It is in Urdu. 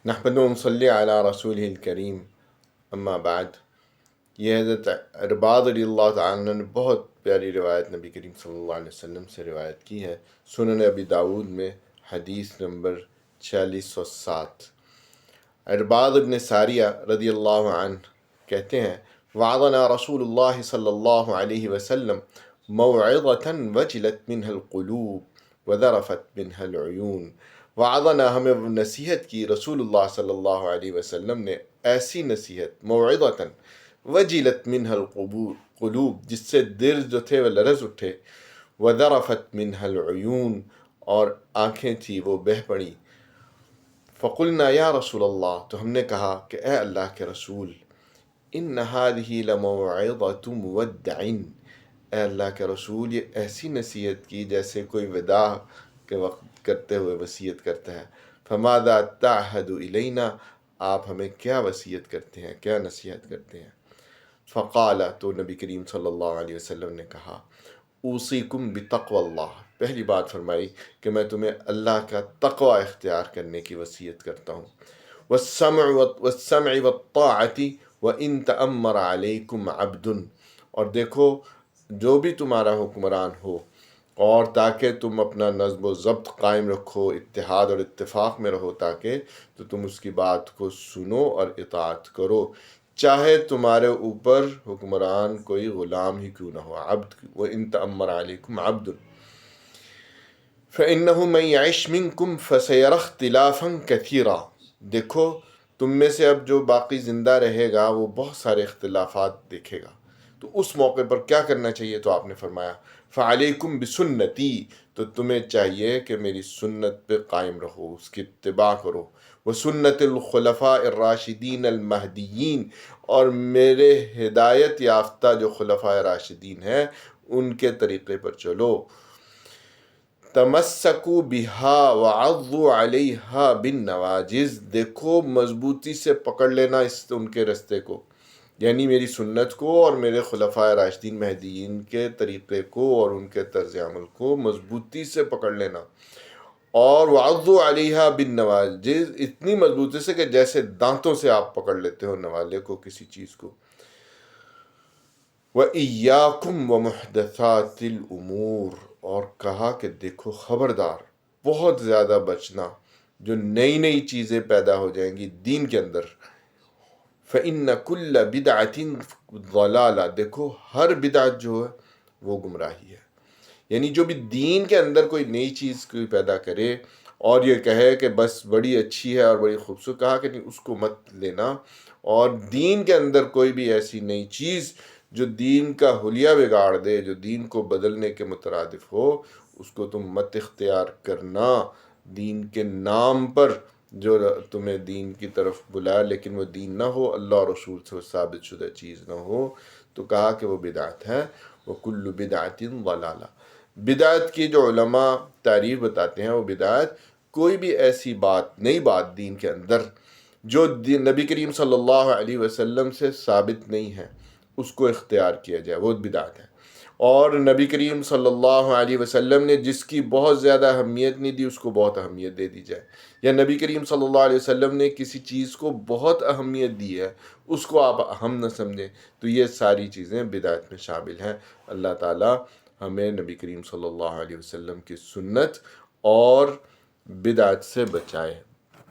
نحمد ونصلی علی رسول الکریم اما بعد۔ یہ حضرت عرباض رضی اللہ تعالیٰ عنہ نے بہت پیاری روایت نبی کریم صلی اللہ علیہ وسلم سے روایت کی ہے، سنن ابی داود میں حدیث نمبر 4607۔ عرباض بن ساریہ رضی اللہ عنہ کہتے ہیں، وعظنا رسول اللہ صلی اللہ علیہ وسلم موعظة وجلت منها القلوب وذرفت منها العیون۔ وعظنا، ہمیں نصیحت کی رسول اللہ صلی اللہ علیہ وسلم نے، ایسی نصیحت موعظة وجلت منها القلوب، جس سے دل جو تھے وہ لرز اٹھے، وذرفت منها العیون، اور آنکھیں تھی وہ بہہ پڑی۔ فقلنا یا رسول اللہ، تو ہم نے کہا کہ اے اللہ کے رسول، ان هذه لموعظة مودع، اے اللہ کے رسول یہ ایسی نصیحت کی جیسے کوئی وداع کے وقت کرتے ہوئے وصیت کرتا ہے۔ فماذا تعہد الینا، آپ ہمیں کیا وصیت کرتے ہیں، کیا نصیحت کرتے ہیں؟ فقال، تو نبی کریم صلی اللہ علیہ وسلم نے کہا، اوصیکم بتقوی اللہ، پہلی بات فرمائی کہ میں تمہیں اللہ کا تقوی اختیار کرنے کی وصیت کرتا ہوں۔ والسمع والطاعۃ وان تأمر علیکم عبد، اور دیکھو جو بھی تمہارا حکمران ہو، اور تاکہ تم اپنا نظم و ضبط قائم رکھو، اتحاد اور اتفاق میں رہو، تاکہ تو تم اس کی بات کو سنو اور اطاعت کرو، چاہے تمہارے اوپر حکمران کوئی غلام ہی کیوں نہ ہو، عبد۔ وَإِن تَأَمَّرَ عَلَيْكُمْ عَبْدٌ فَإِنَّهُ مَن يَعِشْ مِنكُمْ فَسَيَرَى اخْتِلَافًا كَثِيرًا، دیکھو تم میں سے اب جو باقی زندہ رہے گا وہ بہت سارے اختلافات دیکھے گا، تو اس موقع پر کیا کرنا چاہیے؟ تو آپ نے فرمایا فعلیکم بسنتی، تو تمہیں چاہیے کہ میری سنت پہ قائم رہو، اس کی اتباع کرو، وسنت الخلفاء الراشدین المہدیین، اور میرے ہدایت یافتہ جو خلفاء راشدین ہیں ان کے طریقے پر چلو۔ تمسکوا بہا وعضوا علیہا بالنواجذ، دیکھو مضبوطی سے پکڑ لینا ان کے رستے کو، یعنی میری سنت کو اور میرے خلفاء راشدین مہدیین کے طریقے کو اور ان کے طرز عمل کو مضبوطی سے پکڑ لینا، اور وعضوا علیہا بالنواجذ، اتنی مضبوطی سے کہ جیسے دانتوں سے آپ پکڑ لیتے ہو نوالے کو، کسی چیز کو۔ وَإِيَّاكُمْ وَمُحْدَثَاتِ الْأُمُورِ، اور کہا کہ دیکھو خبردار، بہت زیادہ بچنا جو نئی نئی چیزیں پیدا ہو جائیں گی دین کے اندر۔ فَإِنَّ كُلَّ بِدْعَةٍ ضَلَالَةٍ، دیکھو ہر بدعت جو ہے وہ گمراہی ہے، یعنی جو بھی دین کے اندر کوئی نئی چیز کوئی پیدا کرے اور یہ کہے کہ بس بڑی اچھی ہے اور بڑی خوبصورت، کہا کہ نہیں، اس کو مت لینا، اور دین کے اندر کوئی بھی ایسی نئی چیز جو دین کا حلیہ بگاڑ دے، جو دین کو بدلنے کے مترادف ہو، اس کو تم مت اختیار کرنا۔ دین کے نام پر جو تمہیں دین کی طرف بلائے لیکن وہ دین نہ ہو، اللہ اور رسول سے ثابت شدہ چیز نہ ہو، تو کہا کہ وہ بدعت ہے۔ وَكُلُّ بِدْعَةٍ ضَلَالَةٍ، بدعت کی جو علماء تعریف بتاتے ہیں، وہ بدعت کوئی بھی ایسی بات، نئی بات دین کے اندر جو نبی کریم صلی اللہ علیہ وسلم سے ثابت نہیں ہے، اس کو اختیار کیا جائے، وہ بدعت ہے۔ اور نبی کریم صلی اللہ علیہ وسلم نے جس کی بہت زیادہ اہمیت نہیں دی، اس کو بہت اہمیت دے دی جائے، یا نبی کریم صلی اللہ علیہ وسلم نے کسی چیز کو بہت اہمیت دی ہے، اس کو آپ اہم نہ سمجھیں، تو یہ ساری چیزیں بدعت میں شامل ہیں۔ اللہ تعالی ہمیں نبی کریم صلی اللہ علیہ وسلم کی سنت اور بدعت سے بچائے۔